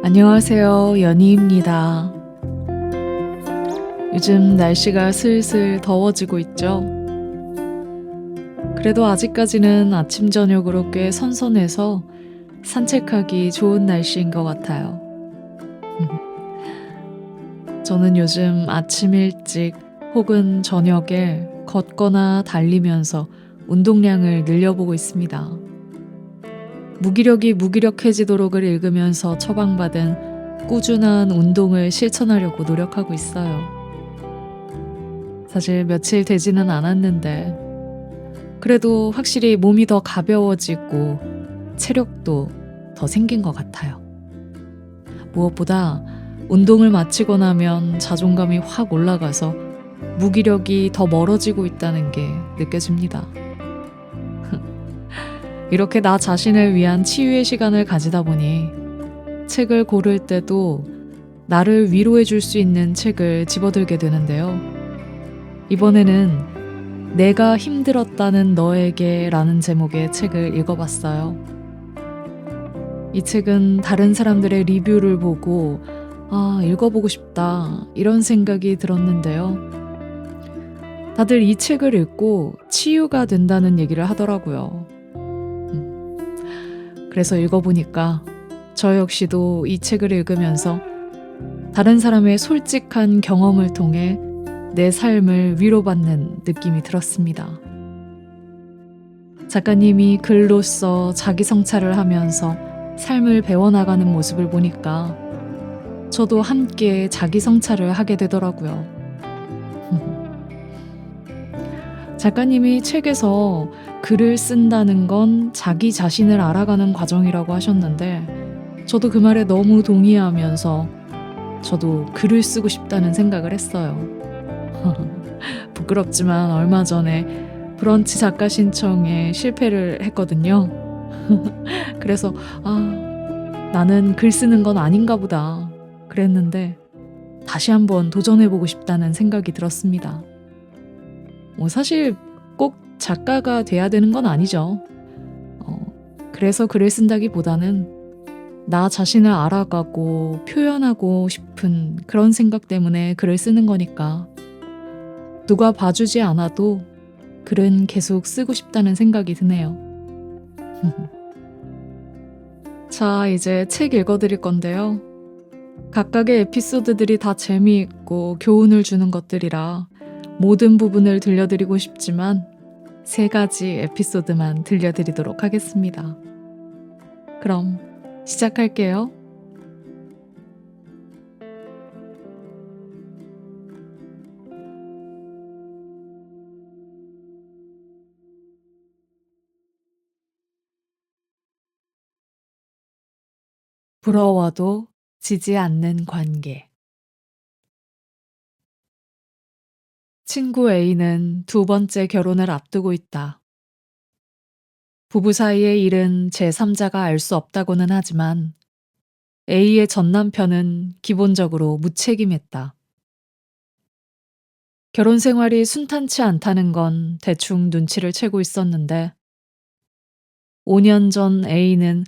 안녕하세요. 연희입니다. 요즘 날씨가 슬슬 더워지고 있죠. 그래도 아직까지는 아침, 저녁으로 꽤 선선해서 산책하기 좋은 날씨인 것 같아요. 저는 요즘 아침 일찍 혹은 저녁에 걷거나 달리면서 운동량을 늘려보고 있습니다. 무기력이 무기력해지도록을 읽으면서 처방받은 꾸준한 운동을 실천하려고 노력하고 있어요. 사실 며칠 되지는 않았는데 그래도 확실히 몸이 더 가벼워지고 체력도 더 생긴 것 같아요. 무엇보다 운동을 마치고 나면 자존감이 확 올라가서 무기력이 더 멀어지고 있다는 게 느껴집니다. 이렇게 나 자신을 위한 치유의 시간을 가지다 보니 책을 고를 때도 나를 위로해 줄 수 있는 책을 집어들게 되는데요. 이번에는 내가 힘들었다는 너에게 라는 제목의 책을 읽어봤어요. 이 책은 다른 사람들의 리뷰를 보고 읽어보고 싶다 이런 생각이 들었는데요. 다들 이 책을 읽고 치유가 된다는 얘기를 하더라고요. 그래서 읽어보니까 저 역시도 이 책을 읽으면서 다른 사람의 솔직한 경험을 통해 내 삶을 위로받는 느낌이 들었습니다. 작가님이 글로써 자기 성찰을 하면서 삶을 배워나가는 모습을 보니까 저도 함께 자기 성찰을 하게 되더라고요. 작가님이 책에서 글을 쓴다는 건 자기 자신을 알아가는 과정이라고 하셨는데 저도 그 말에 너무 동의하면서 저도 글을 쓰고 싶다는 생각을 했어요. 부끄럽지만 얼마 전에 브런치 작가 신청에 실패를 했거든요. 그래서 '나는 글 쓰는 건 아닌가 보다.' 그랬는데 다시 한번 도전해 보고 싶다는 생각이 들었습니다. 사실 꼭 작가가 돼야 되는 건 아니죠. 그래서 글을 쓴다기보다는 나 자신을 알아가고 표현하고 싶은 그런 생각 때문에 글을 쓰는 거니까 누가 봐주지 않아도 글은 계속 쓰고 싶다는 생각이 드네요. 자, 이제 책 읽어드릴 건데요. 각각의 에피소드들이 다 재미있고 교훈을 주는 것들이라 모든 부분을 들려드리고 싶지만 3가지 에피소드만 들려드리도록 하겠습니다. 그럼 시작할게요. 부러워도 지지 않는 관계. 친구 A는 2번째 결혼을 앞두고 있다. 부부 사이의 일은 제3자가 알 수 없다고는 하지만 A의 전 남편은 기본적으로 무책임했다. 결혼 생활이 순탄치 않다는 건 대충 눈치를 채고 있었는데 5년 전 A는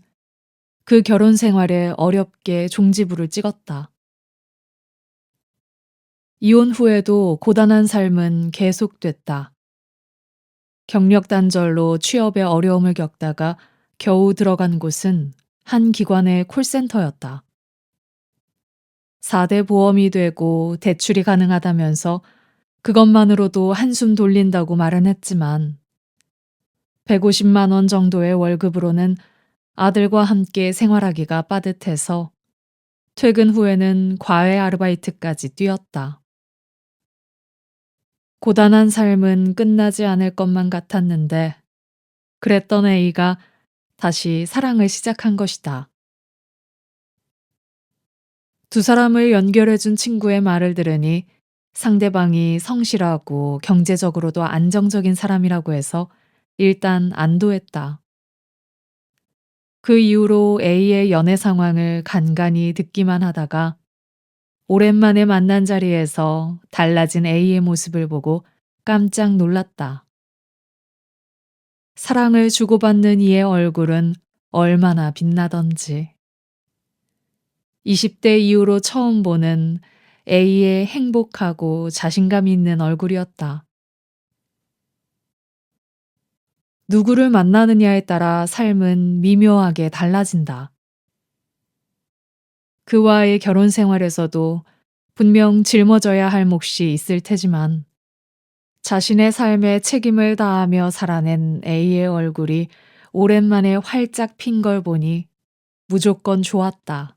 그 결혼 생활에 어렵게 종지부를 찍었다. 이혼 후에도 고단한 삶은 계속됐다. 경력 단절로 취업에 어려움을 겪다가 겨우 들어간 곳은 한 기관의 콜센터였다. 4대 보험이 되고 대출이 가능하다면서 그것만으로도 한숨 돌린다고 말은 했지만 150만 원 정도의 월급으로는 아들과 함께 생활하기가 빠듯해서 퇴근 후에는 과외 아르바이트까지 뛰었다. 고단한 삶은 끝나지 않을 것만 같았는데 그랬던 A가 다시 사랑을 시작한 것이다. 두 사람을 연결해준 친구의 말을 들으니 상대방이 성실하고 경제적으로도 안정적인 사람이라고 해서 일단 안도했다. 그 이후로 A의 연애 상황을 간간히 듣기만 하다가 오랜만에 만난 자리에서 달라진 A의 모습을 보고 깜짝 놀랐다. 사랑을 주고받는 이의 얼굴은 얼마나 빛나던지. 20대 이후로 처음 보는 A의 행복하고 자신감 있는 얼굴이었다. 누구를 만나느냐에 따라 삶은 미묘하게 달라진다. 그와의 결혼 생활에서도 분명 짊어져야 할 몫이 있을 테지만 자신의 삶에 책임을 다하며 살아낸 A의 얼굴이 오랜만에 활짝 핀 걸 보니 무조건 좋았다.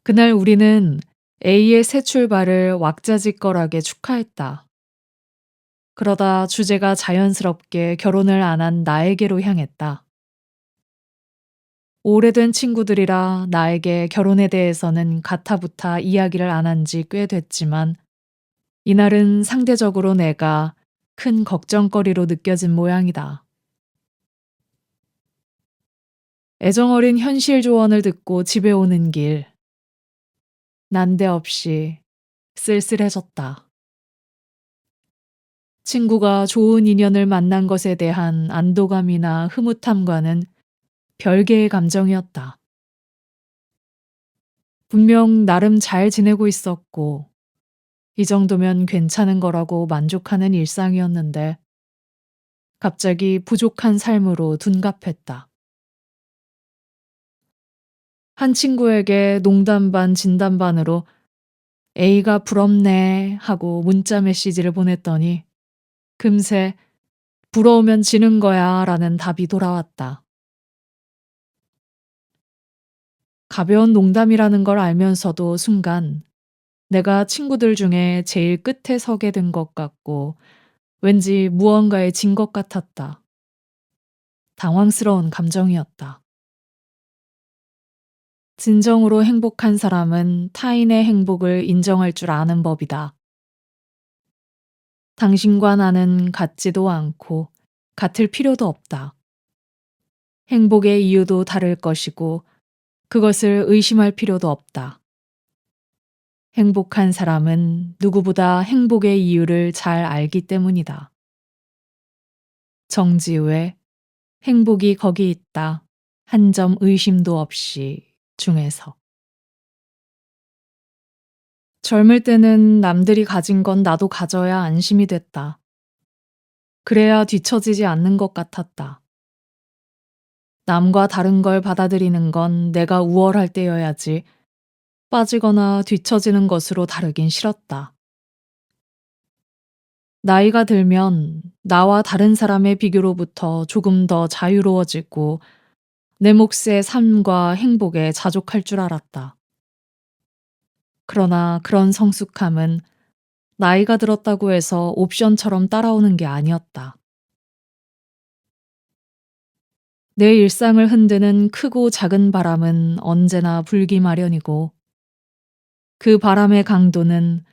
그날 우리는 A의 새 출발을 왁자지껄하게 축하했다. 그러다 주제가 자연스럽게 결혼을 안 한 나에게로 향했다. 오래된 친구들이라 나에게 결혼에 대해서는 가타부타 이야기를 안 한 지 꽤 됐지만 이날은 상대적으로 내가 큰 걱정거리로 느껴진 모양이다. 애정어린 현실 조언을 듣고 집에 오는 길, 난데없이 쓸쓸해졌다. 친구가 좋은 인연을 만난 것에 대한 안도감이나 흐뭇함과는 별개의 감정이었다. 분명 나름 잘 지내고 있었고, 이 정도면 괜찮은 거라고 만족하는 일상이었는데, 갑자기 부족한 삶으로 둔갑했다. 한 친구에게 농담 반 진담 반으로 A가 부럽네 하고 문자 메시지를 보냈더니 금세 부러우면 지는 거야 라는 답이 돌아왔다. 가벼운 농담이라는 걸 알면서도 순간 내가 친구들 중에 제일 끝에 서게 된 것 같고 왠지 무언가에 진 것 같았다. 당황스러운 감정이었다. 진정으로 행복한 사람은 타인의 행복을 인정할 줄 아는 법이다. 당신과 나는 같지도 않고 같을 필요도 없다. 행복의 이유도 다를 것이고 그것을 의심할 필요도 없다. 행복한 사람은 누구보다 행복의 이유를 잘 알기 때문이다. 정지우의 행복이 거기 있다. 한 점 의심도 없이 중에서. 젊을 때는 남들이 가진 건 나도 가져야 안심이 됐다. 그래야 뒤처지지 않는 것 같았다. 남과 다른 걸 받아들이는 건 내가 우월할 때여야지 빠지거나 뒤처지는 것으로 다르긴 싫었다. 나이가 들면 나와 다른 사람의 비교로부터 조금 더 자유로워지고 내 몫의 삶과 행복에 자족할 줄 알았다. 그러나 그런 성숙함은 나이가 들었다고 해서 옵션처럼 따라오는 게 아니었다. 내 일상을 흔드는 크고 작은 바람은 언제나 불기 마련이고 그 바람의 강도는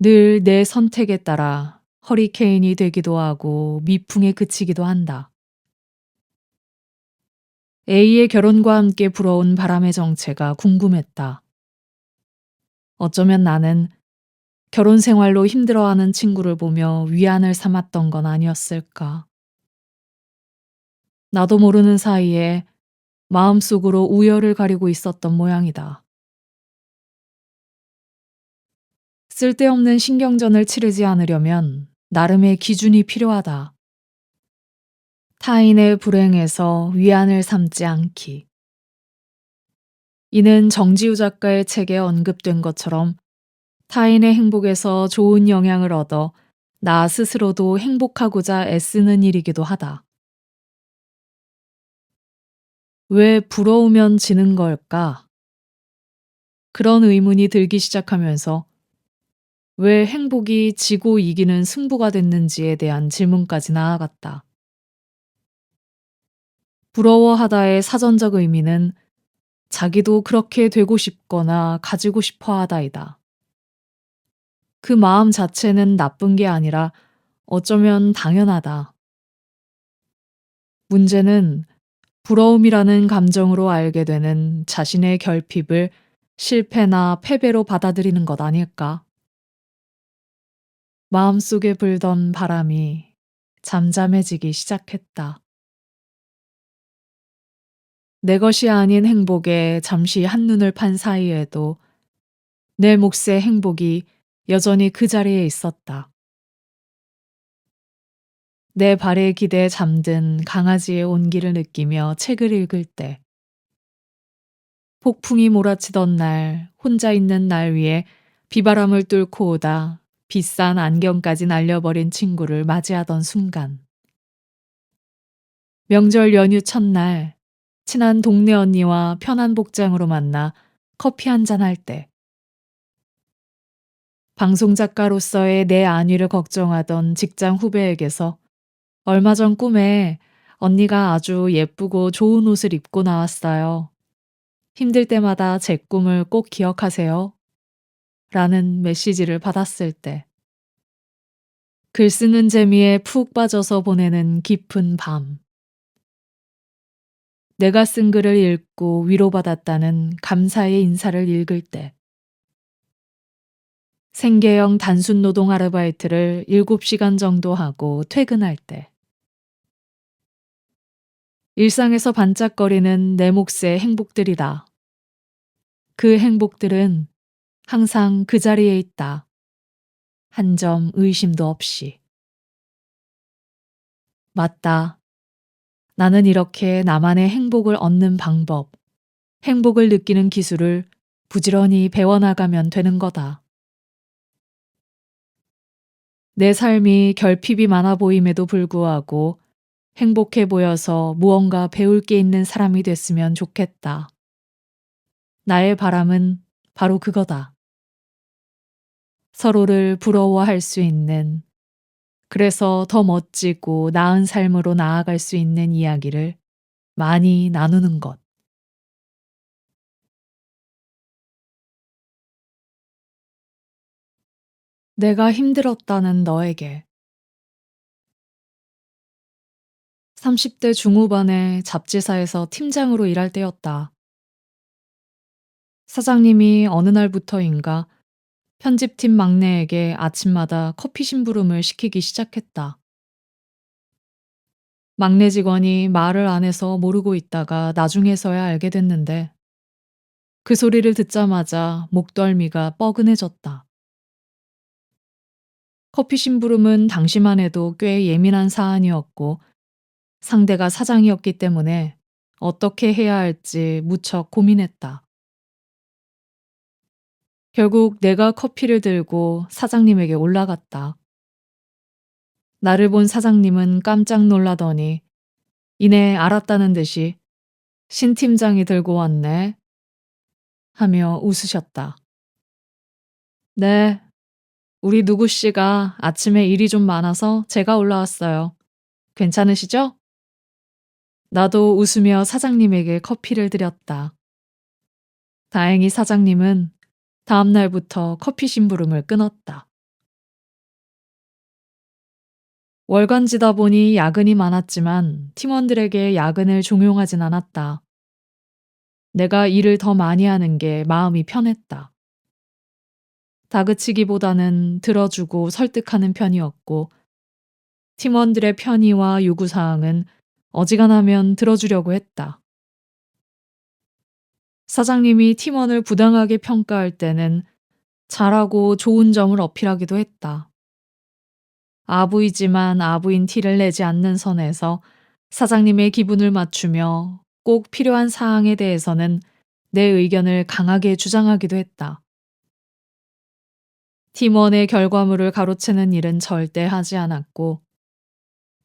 늘 내 선택에 따라 허리케인이 되기도 하고 미풍에 그치기도 한다. A의 결혼과 함께 불어온 바람의 정체가 궁금했다. 어쩌면 나는 결혼 생활로 힘들어하는 친구를 보며 위안을 삼았던 건 아니었을까. 나도 모르는 사이에 마음속으로 우열을 가리고 있었던 모양이다. 쓸데없는 신경전을 치르지 않으려면 나름의 기준이 필요하다. 타인의 불행에서 위안을 삼지 않기. 이는 정지우 작가의 책에 언급된 것처럼 타인의 행복에서 좋은 영향을 얻어 나 스스로도 행복하고자 애쓰는 일이기도 하다. 왜 부러우면 지는 걸까? 그런 의문이 들기 시작하면서 왜 행복이 지고 이기는 승부가 됐는지에 대한 질문까지 나아갔다. 부러워하다의 사전적 의미는 자기도 그렇게 되고 싶거나 가지고 싶어 하다이다. 그 마음 자체는 나쁜 게 아니라 어쩌면 당연하다. 문제는 부러움이라는 감정으로 알게 되는 자신의 결핍을 실패나 패배로 받아들이는 것 아닐까? 마음속에 불던 바람이 잠잠해지기 시작했다. 내 것이 아닌 행복에 잠시 한눈을 판 사이에도 내 몫의 행복이 여전히 그 자리에 있었다. 내 발에 기대 잠든 강아지의 온기를 느끼며 책을 읽을 때, 폭풍이 몰아치던 날 혼자 있는 날 위에 비바람을 뚫고 오다 비싼 안경까지 날려버린 친구를 맞이하던 순간, 명절 연휴 첫날 친한 동네 언니와 편한 복장으로 만나 커피 한잔 할 때, 방송 작가로서의 내 안위를 걱정하던 직장 후배에게서 얼마 전 꿈에 언니가 아주 예쁘고 좋은 옷을 입고 나왔어요. 힘들 때마다 제 꿈을 꼭 기억하세요. 라는 메시지를 받았을 때, 글 쓰는 재미에 푹 빠져서 보내는 깊은 밤, 내가 쓴 글을 읽고 위로받았다는 감사의 인사를 읽을 때, 생계형 단순 노동 아르바이트를 7시간 정도 하고 퇴근할 때, 일상에서 반짝거리는 내 몫의 행복들이다. 그 행복들은 항상 그 자리에 있다. 한 점 의심도 없이. 맞다. 나는 이렇게 나만의 행복을 얻는 방법, 행복을 느끼는 기술을 부지런히 배워나가면 되는 거다. 내 삶이 결핍이 많아 보임에도 불구하고 행복해 보여서 무언가 배울 게 있는 사람이 됐으면 좋겠다. 나의 바람은 바로 그거다. 서로를 부러워할 수 있는, 그래서 더 멋지고 나은 삶으로 나아갈 수 있는 이야기를 많이 나누는 것. 내가 힘들었다는 너에게. 30대 중후반에 잡지사에서 팀장으로 일할 때였다. 사장님이 어느 날부터인가 편집팀 막내에게 아침마다 커피 심부름을 시키기 시작했다. 막내 직원이 말을 안 해서 모르고 있다가 나중에서야 알게 됐는데, 그 소리를 듣자마자 목덜미가 뻐근해졌다. 커피 심부름은 당시만 해도 꽤 예민한 사안이었고 상대가 사장이었기 때문에 어떻게 해야 할지 무척 고민했다. 결국 내가 커피를 들고 사장님에게 올라갔다. 나를 본 사장님은 깜짝 놀라더니 이내 알았다는 듯이 "신 팀장이 들고 왔네." 하며 웃으셨다. "네, 우리 누구 씨가 아침에 일이 좀 많아서 제가 올라왔어요. 괜찮으시죠?" 나도 웃으며 사장님에게 커피를 드렸다. 다행히 사장님은 다음 날부터 커피 심부름을 끊었다. 월간지다 보니 야근이 많았지만 팀원들에게 야근을 종용하진 않았다. 내가 일을 더 많이 하는 게 마음이 편했다. 다그치기보다는 들어주고 설득하는 편이었고, 팀원들의 편의와 요구사항은 어지간하면 들어주려고 했다. 사장님이 팀원을 부당하게 평가할 때는 잘하고 좋은 점을 어필하기도 했다. 아부이지만 아부인 티를 내지 않는 선에서 사장님의 기분을 맞추며 꼭 필요한 사항에 대해서는 내 의견을 강하게 주장하기도 했다. 팀원의 결과물을 가로채는 일은 절대 하지 않았고,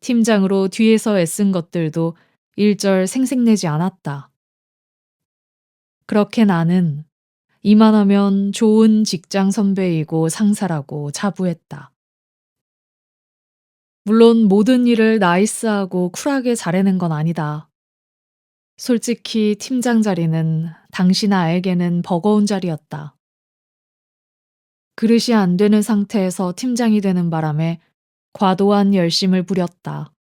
팀장으로 뒤에서 애쓴 것들도 일절 생색내지 않았다. 그렇게 나는 이만하면 좋은 직장 선배이고 상사라고 자부했다. 물론 모든 일을 나이스하고 쿨하게 잘해낸 건 아니다. 솔직히 팀장 자리는 당시 나에게는 버거운 자리였다. 그릇이 안 되는 상태에서 팀장이 되는 바람에 과도한 열심을 부렸다.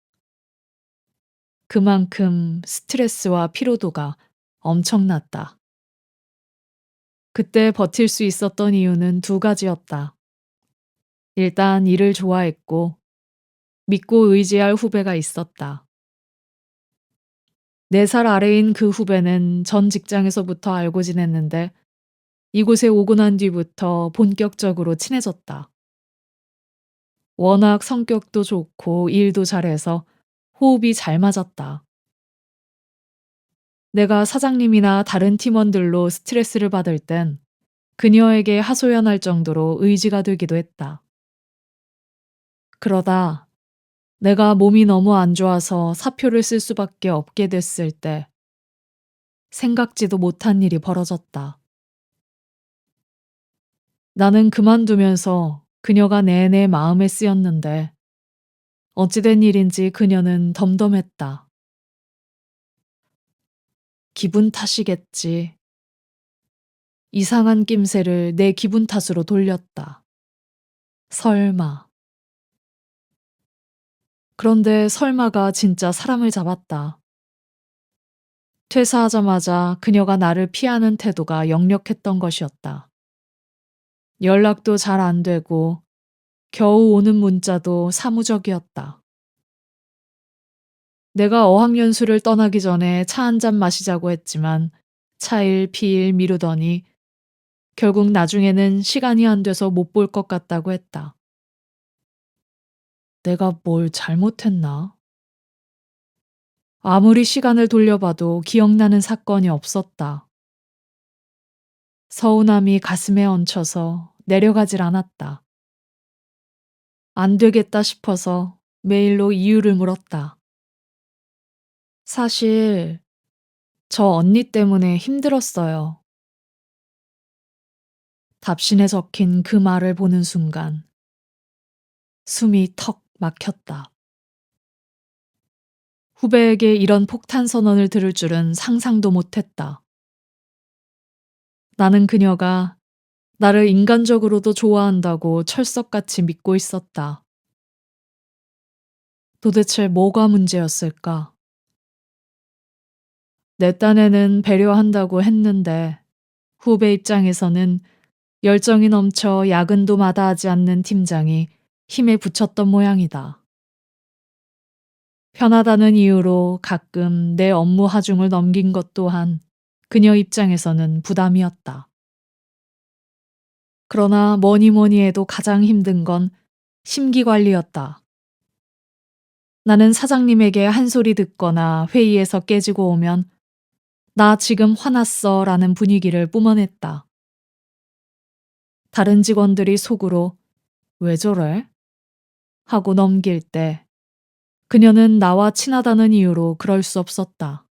그만큼 스트레스와 피로도가 엄청났다. 그때 버틸 수 있었던 이유는 두 가지였다. 일단 일을 좋아했고, 믿고 의지할 후배가 있었다. 4살 아래인 그 후배는 전 직장에서부터 알고 지냈는데 이곳에 오고 난 뒤부터 본격적으로 친해졌다. 워낙 성격도 좋고 일도 잘해서 호흡이 잘 맞았다. 내가 사장님이나 다른 팀원들로 스트레스를 받을 땐 그녀에게 하소연할 정도로 의지가 되기도 했다. 그러다 내가 몸이 너무 안 좋아서 사표를 쓸 수밖에 없게 됐을 때 생각지도 못한 일이 벌어졌다. 나는 그만두면서 그녀가 내내 마음에 쓰였는데 어찌된 일인지 그녀는 덤덤했다. 기분 탓이겠지. 이상한 낌새를 내 기분 탓으로 돌렸다. 설마. 그런데 설마가 진짜 사람을 잡았다. 퇴사하자마자 그녀가 나를 피하는 태도가 역력했던 것이었다. 연락도 잘 안 되고 겨우 오는 문자도 사무적이었다. 내가 어학연수를 떠나기 전에 차 한잔 마시자고 했지만 차일 피일 미루더니 결국 나중에는 시간이 안 돼서 못 볼 것 같다고 했다. 내가 뭘 잘못했나? 아무리 시간을 돌려봐도 기억나는 사건이 없었다. 서운함이 가슴에 얹혀서 내려가질 않았다. 안 되겠다 싶어서 메일로 이유를 물었다. 사실 저 언니 때문에 힘들었어요. 답신에 적힌 그 말을 보는 순간 숨이 턱 막혔다. 후배에게 이런 폭탄 선언을 들을 줄은 상상도 못했다. 나는 그녀가 나를 인간적으로도 좋아한다고 철석같이 믿고 있었다. 도대체 뭐가 문제였을까? 내 딴에는 배려한다고 했는데 후배 입장에서는 열정이 넘쳐 야근도 마다하지 않는 팀장이 힘에 부쳤던 모양이다. 편하다는 이유로 가끔 내 업무 하중을 넘긴 것 또한 그녀 입장에서는 부담이었다. 그러나 뭐니 뭐니 해도 가장 힘든 건 심기 관리였다. 나는 사장님에게 한 소리 듣거나 회의에서 깨지고 오면 나 지금 화났어 라는 분위기를 뿜어냈다. 다른 직원들이 속으로 왜 저래? 하고 넘길 때 그녀는 나와 친하다는 이유로 그럴 수 없었다.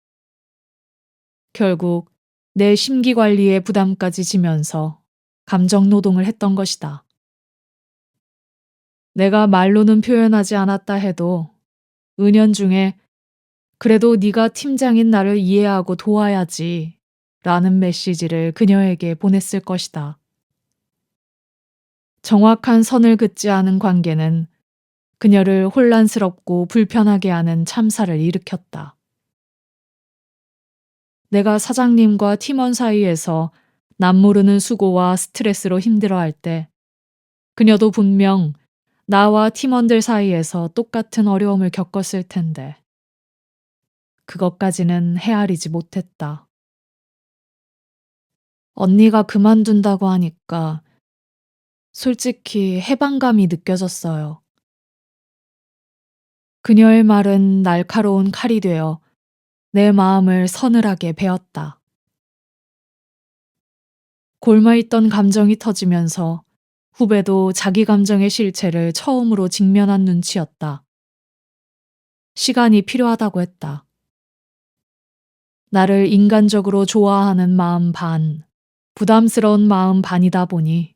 결국 내 심기 관리에 부담까지 지면서 감정 노동을 했던 것이다. 내가 말로는 표현하지 않았다 해도 은연중에 그래도 네가 팀장인 나를 이해하고 도와야지 라는 메시지를 그녀에게 보냈을 것이다. 정확한 선을 긋지 않은 관계는 그녀를 혼란스럽고 불편하게 하는 참사를 일으켰다. 내가 사장님과 팀원 사이에서 남모르는 수고와 스트레스로 힘들어할 때 그녀도 분명 나와 팀원들 사이에서 똑같은 어려움을 겪었을 텐데 그것까지는 헤아리지 못했다. 언니가 그만둔다고 하니까 솔직히 해방감이 느껴졌어요. 그녀의 말은 날카로운 칼이 되어 내 마음을 서늘하게 베었다. 골마있던 감정이 터지면서 후배도 자기 감정의 실체를 처음으로 직면한 눈치였다. 시간이 필요하다고 했다. 나를 인간적으로 좋아하는 마음 반, 부담스러운 마음 반이다 보니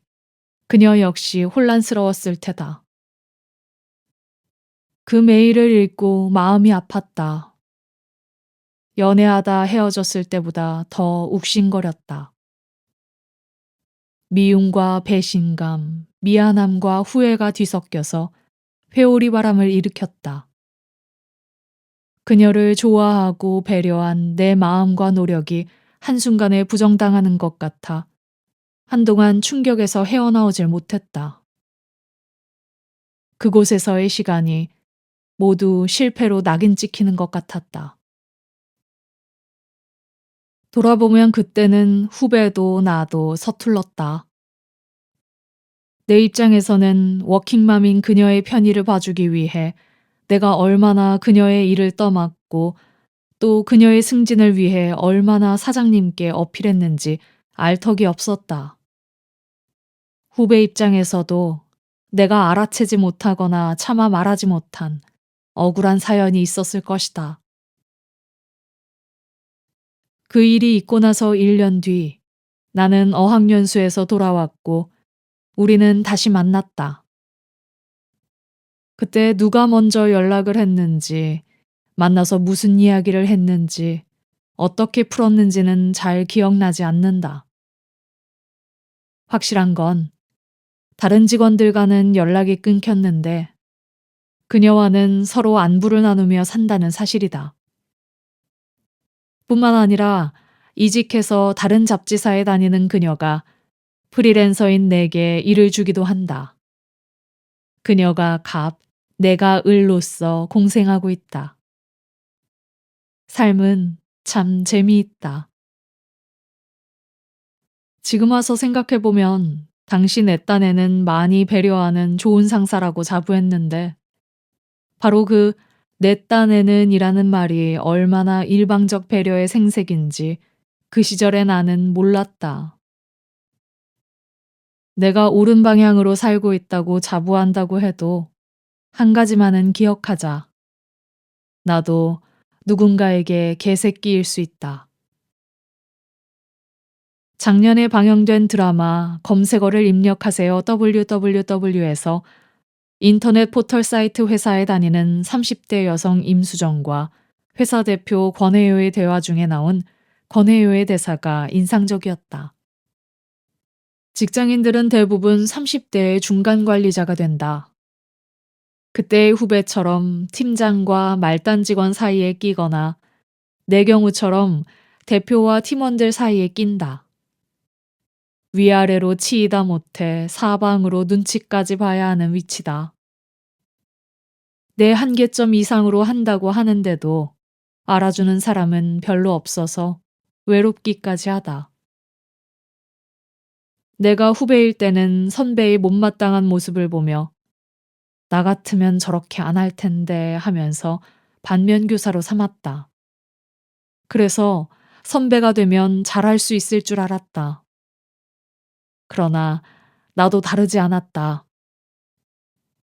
그녀 역시 혼란스러웠을 테다. 그 메일을 읽고 마음이 아팠다. 연애하다 헤어졌을 때보다 더 욱신거렸다. 미움과 배신감, 미안함과 후회가 뒤섞여서 회오리 바람을 일으켰다. 그녀를 좋아하고 배려한 내 마음과 노력이 한순간에 부정당하는 것 같아 한동안 충격에서 헤어나오질 못했다. 그곳에서의 시간이 모두 실패로 낙인 찍히는 것 같았다. 돌아보면 그때는 후배도 나도 서툴렀다. 내 입장에서는 워킹맘인 그녀의 편의를 봐주기 위해 내가 얼마나 그녀의 일을 떠맡고 또 그녀의 승진을 위해 얼마나 사장님께 어필했는지 알 턱이 없었다. 후배 입장에서도 내가 알아채지 못하거나 차마 말하지 못한 억울한 사연이 있었을 것이다. 그 일이 있고 나서 1년 뒤 나는 어학연수에서 돌아왔고 우리는 다시 만났다. 그때 누가 먼저 연락을 했는지, 만나서 무슨 이야기를 했는지, 어떻게 풀었는지는 잘 기억나지 않는다. 확실한 건 다른 직원들과는 연락이 끊겼는데 그녀와는 서로 안부를 나누며 산다는 사실이다. 뿐만 아니라 이직해서 다른 잡지사에 다니는 그녀가 프리랜서인 내게 일을 주기도 한다. 그녀가 갑, 내가 을로서 공생하고 있다. 삶은 참 재미있다. 지금 와서 생각해보면 당시 내 딴에는 많이 배려하는 좋은 상사라고 자부했는데 바로 그 내 딴에는 이라는 말이 얼마나 일방적 배려의 생색인지 그 시절의 나는 몰랐다. 내가 옳은 방향으로 살고 있다고 자부한다고 해도 한 가지만은 기억하자. 나도 누군가에게 개새끼일 수 있다. 작년에 방영된 드라마 검색어를 입력하세요 www에서 인터넷 포털 사이트 회사에 다니는 30대 여성 임수정과 회사 대표 권혜요의 대화 중에 나온 권혜요의 대사가 인상적이었다. 직장인들은 대부분 30대의 중간 관리자가 된다. 그때의 후배처럼 팀장과 말단 직원 사이에 끼거나 내 경우처럼 대표와 팀원들 사이에 낀다. 위아래로 치이다 못해 사방으로 눈치까지 봐야 하는 위치다. 내 한계점 이상으로 한다고 하는데도 알아주는 사람은 별로 없어서 외롭기까지 하다. 내가 후배일 때는 선배의 못마땅한 모습을 보며 나 같으면 저렇게 안 할 텐데 하면서 반면교사로 삼았다. 그래서 선배가 되면 잘할 수 있을 줄 알았다. 그러나 나도 다르지 않았다.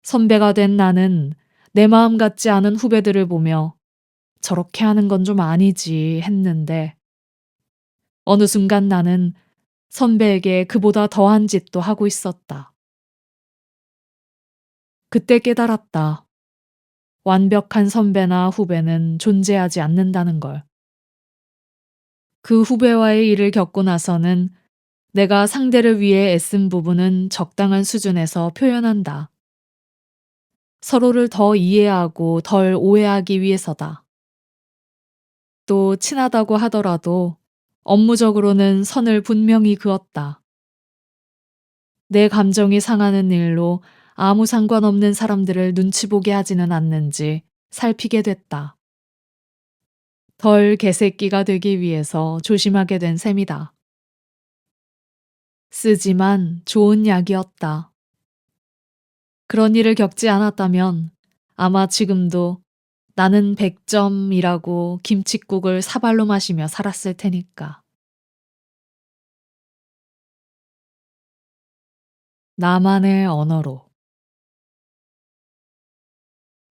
선배가 된 나는 내 마음 같지 않은 후배들을 보며 저렇게 하는 건 좀 아니지 했는데 어느 순간 나는 선배에게 그보다 더한 짓도 하고 있었다. 그때 깨달았다. 완벽한 선배나 후배는 존재하지 않는다는 걸. 그 후배와의 일을 겪고 나서는 내가 상대를 위해 애쓴 부분은 적당한 수준에서 표현한다. 서로를 더 이해하고 덜 오해하기 위해서다. 또 친하다고 하더라도 업무적으로는 선을 분명히 그었다. 내 감정이 상하는 일로 아무 상관없는 사람들을 눈치 보게 하지는 않는지 살피게 됐다. 덜 개새끼가 되기 위해서 조심하게 된 셈이다. 쓰지만 좋은 약이었다. 그런 일을 겪지 않았다면 아마 지금도 나는 100점이라고 김칫국을 사발로 마시며 살았을 테니까. 나만의 언어로.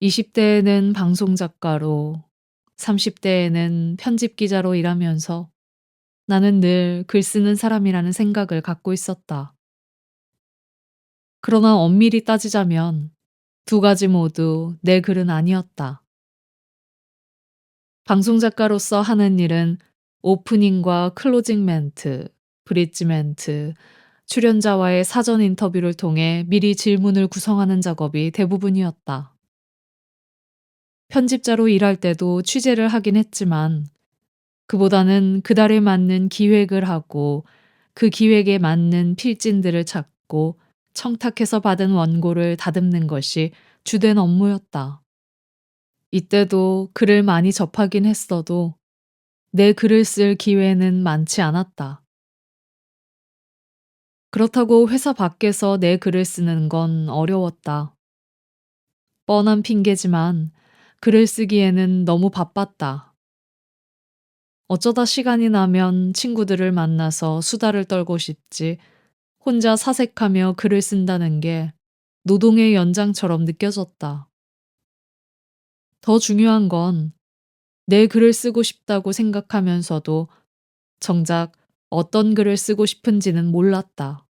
20대에는 방송작가로, 30대에는 편집기자로 일하면서 나는 늘 글 쓰는 사람이라는 생각을 갖고 있었다. 그러나 엄밀히 따지자면 두 가지 모두 내 글은 아니었다. 방송작가로서 하는 일은 오프닝과 클로징 멘트, 브릿지 멘트, 출연자와의 사전 인터뷰를 통해 미리 질문을 구성하는 작업이 대부분이었다. 편집자로 일할 때도 취재를 하긴 했지만 그보다는 그달에 맞는 기획을 하고 그 기획에 맞는 필진들을 찾고 청탁해서 받은 원고를 다듬는 것이 주된 업무였다. 이때도 글을 많이 접하긴 했어도 내 글을 쓸 기회는 많지 않았다. 그렇다고 회사 밖에서 내 글을 쓰는 건 어려웠다. 뻔한 핑계지만 글을 쓰기에는 너무 바빴다. 어쩌다 시간이 나면 친구들을 만나서 수다를 떨고 싶지 혼자 사색하며 글을 쓴다는 게 노동의 연장처럼 느껴졌다. 더 중요한 건 내 글을 쓰고 싶다고 생각하면서도 정작 어떤 글을 쓰고 싶은지는 몰랐다.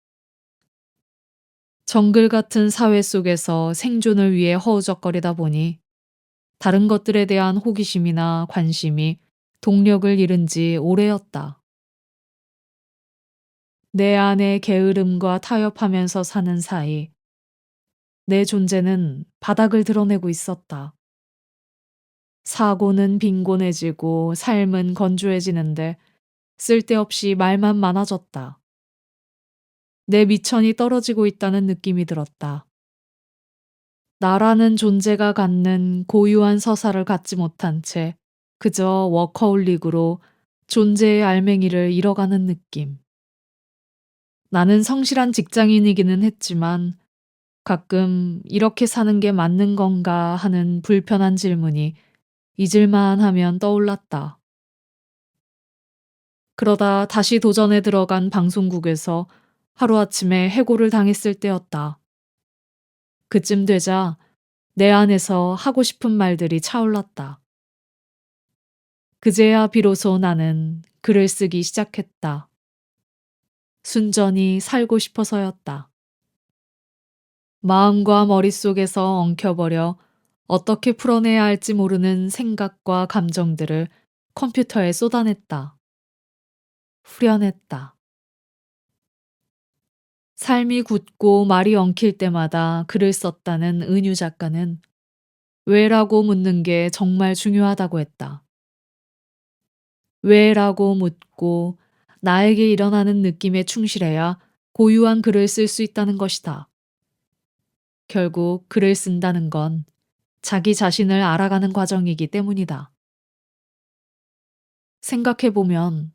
정글 같은 사회 속에서 생존을 위해 허우적거리다 보니 다른 것들에 대한 호기심이나 관심이 동력을 잃은 지 오래였다. 내 안의 게으름과 타협하면서 사는 사이 내 존재는 바닥을 드러내고 있었다. 사고는 빈곤해지고 삶은 건조해지는데 쓸데없이 말만 많아졌다. 내 미천이 떨어지고 있다는 느낌이 들었다. 나라는 존재가 갖는 고유한 서사를 갖지 못한 채 그저 워커홀릭으로 존재의 알맹이를 잃어가는 느낌. 나는 성실한 직장인이기는 했지만 가끔 이렇게 사는 게 맞는 건가 하는 불편한 질문이 잊을만 하면 떠올랐다. 그러다 다시 도전에 들어간 방송국에서 하루아침에 해고를 당했을 때였다. 그쯤 되자 내 안에서 하고 싶은 말들이 차올랐다. 그제야 비로소 나는 글을 쓰기 시작했다. 순전히 살고 싶어서였다. 마음과 머릿속에서 엉켜버려 어떻게 풀어내야 할지 모르는 생각과 감정들을 컴퓨터에 쏟아냈다. 후련했다. 삶이 굳고 말이 엉킬 때마다 글을 썼다는 은유 작가는 왜라고 묻는 게 정말 중요하다고 했다. 왜라고 묻고 나에게 일어나는 느낌에 충실해야 고유한 글을 쓸 수 있다는 것이다. 결국 글을 쓴다는 건 자기 자신을 알아가는 과정이기 때문이다. 생각해보면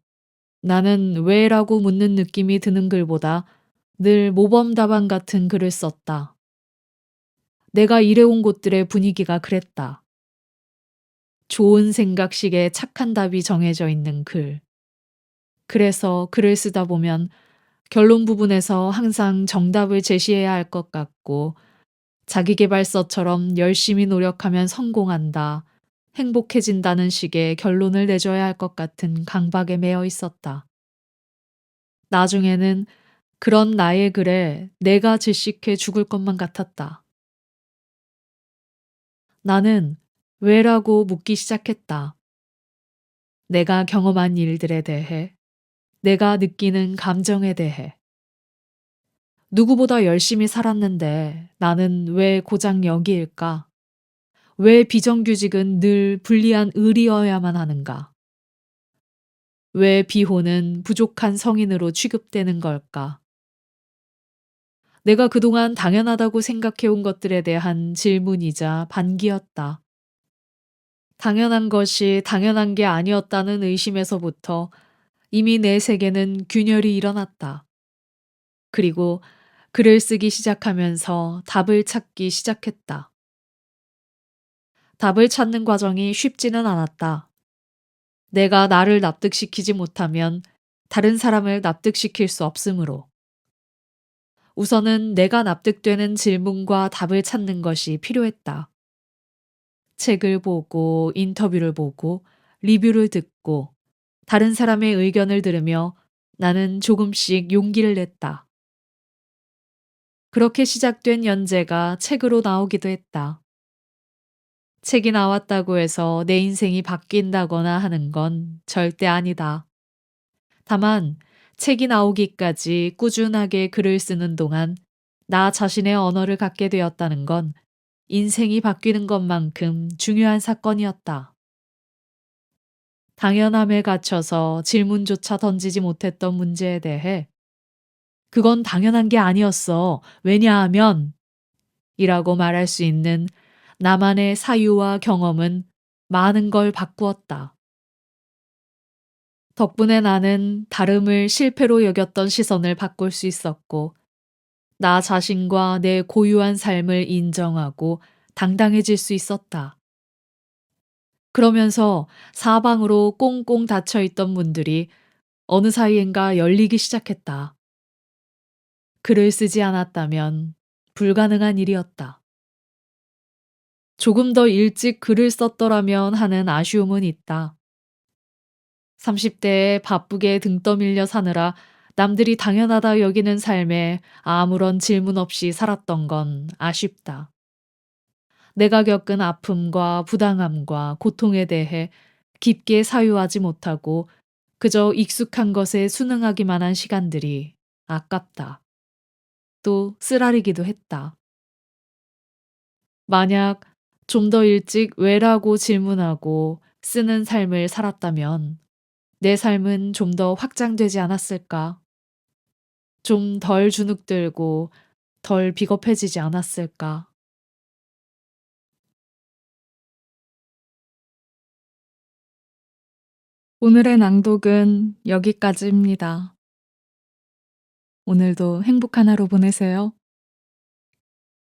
나는 왜라고 묻는 느낌이 드는 글보다 늘 모범답안 같은 글을 썼다. 내가 일해온 곳들의 분위기가 그랬다. 좋은 생각식에 착한 답이 정해져 있는 글. 그래서 글을 쓰다 보면 결론 부분에서 항상 정답을 제시해야 할 것 같고 자기계발서처럼 열심히 노력하면 성공한다, 행복해진다는 식의 결론을 내줘야 할 것 같은 강박에 매여 있었다. 나중에는 그런 나의 글에 내가 질식해 죽을 것만 같았다. 나는 왜라고 묻기 시작했다. 내가 경험한 일들에 대해, 내가 느끼는 감정에 대해. 누구보다 열심히 살았는데 나는 왜 고작 여기일까? 왜 비정규직은 늘 불리한 을이어야만 하는가? 왜 비호는 부족한 성인으로 취급되는 걸까? 내가 그동안 당연하다고 생각해온 것들에 대한 질문이자 반기였다. 당연한 것이 당연한 게 아니었다는 의심에서부터 이미 내 세계는 균열이 일어났다. 그리고 글을 쓰기 시작하면서 답을 찾기 시작했다. 답을 찾는 과정이 쉽지는 않았다. 내가 나를 납득시키지 못하면 다른 사람을 납득시킬 수 없으므로. 우선은 내가 납득되는 질문과 답을 찾는 것이 필요했다. 책을 보고 인터뷰를 보고 리뷰를 듣고 다른 사람의 의견을 들으며 나는 조금씩 용기를 냈다. 그렇게 시작된 연재가 책으로 나오기도 했다. 책이 나왔다고 해서 내 인생이 바뀐다거나 하는 건 절대 아니다. 다만 책이 나오기까지 꾸준하게 글을 쓰는 동안 나 자신의 언어를 갖게 되었다는 건 인생이 바뀌는 것만큼 중요한 사건이었다. 당연함에 갇혀서 질문조차 던지지 못했던 문제에 대해 그건 당연한 게 아니었어. 왜냐하면 이라고 말할 수 있는 나만의 사유와 경험은 많은 걸 바꾸었다. 덕분에 나는 다름을 실패로 여겼던 시선을 바꿀 수 있었고, 나 자신과 내 고유한 삶을 인정하고 당당해질 수 있었다. 그러면서 사방으로 꽁꽁 닫혀 있던 문들이 어느 사이엔가 열리기 시작했다. 글을 쓰지 않았다면 불가능한 일이었다. 조금 더 일찍 글을 썼더라면 하는 아쉬움은 있다. 30대에 바쁘게 등 떠밀려 사느라 남들이 당연하다 여기는 삶에 아무런 질문 없이 살았던 건 아쉽다. 내가 겪은 아픔과 부당함과 고통에 대해 깊게 사유하지 못하고 그저 익숙한 것에 순응하기만 한 시간들이 아깝다. 또 쓰라리기도 했다. 만약 좀 더 일찍 왜라고 질문하고 쓰는 삶을 살았다면 내 삶은 좀 더 확장되지 않았을까? 좀 덜 주눅들고 덜 비겁해지지 않았을까? 오늘의 낭독은 여기까지입니다. 오늘도 행복한 하루 보내세요.